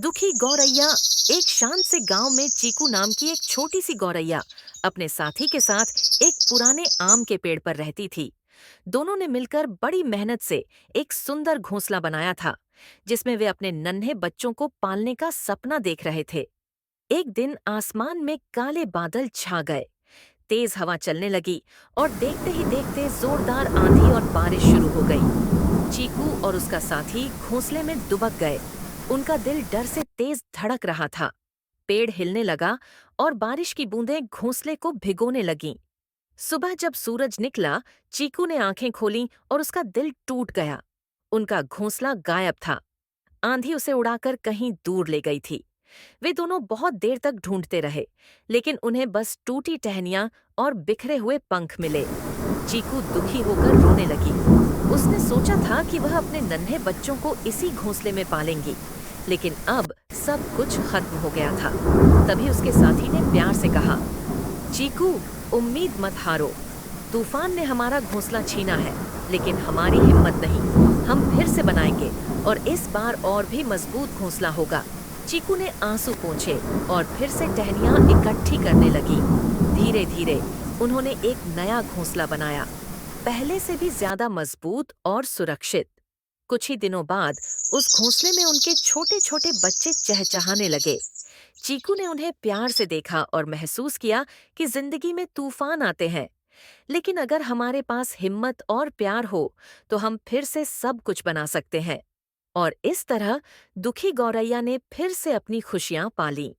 दुखी गौरैया। एक शांत से गांव में चीकू नाम की एक छोटी सी गौरैया अपने साथी के साथ एक पुराने आम के पेड़ पर रहती थी। दोनों ने मिलकर बड़ी मेहनत से एक सुंदर घोंसला बनाया था, जिसमें वे अपने नन्हे बच्चों को पालने का सपना देख रहे थे। एक दिन आसमान में काले बादल छा गए, तेज हवा चलने लगी और देखते ही देखते जोरदार आंधी और बारिश शुरू हो गई। चीकू और उसका साथी घोंसले में दुबक गए। उनका दिल डर से तेज धड़क रहा था। पेड़ हिलने लगा और बारिश की बूंदें घोंसले को भिगोने लगीं। सुबह जब सूरज निकला, चीकू ने आंखें खोलीं और उसका दिल टूट गया। उनका घोंसला गायब था। आंधी उसे उड़ाकर कहीं दूर ले गई थी। वे दोनों बहुत देर तक ढूंढते रहे, लेकिन उन्हें बस टूटी टहनियां और बिखरे हुए पंख मिले। चीकू दुखी होकर रोने लगी। उसने सोचा था कि वह अपने नन्हे बच्चों को इसी घोंसले में पालेंगी, लेकिन अब सब कुछ खत्म हो गया था। तभी उसके साथी ने प्यार से कहा, चीकू, उम्मीद मत हारो। तूफान ने हमारा घोंसला छीना है, लेकिन हमारी हिम्मत नहीं। हम फिर से बनाएंगे और इस बार और भी मजबूत घोंसला होगा। चीकू ने आंसू पोंछे और फिर से टहनियां इकट्ठी करने लगी। धीरे धीरे उन्होंने एक नया घोंसला बनाया, पहले से भी ज्यादा मजबूत और सुरक्षित। कुछ ही दिनों बाद उस घोंसले में उनके छोटे छोटे बच्चे चहचहाने लगे। चीकू ने उन्हें प्यार से देखा और महसूस किया कि जिंदगी में तूफान आते हैं, लेकिन अगर हमारे पास हिम्मत और प्यार हो तो हम फिर से सब कुछ बना सकते हैं। और इस तरह दुखी गौरैया ने फिर से अपनी खुशियां पालीं।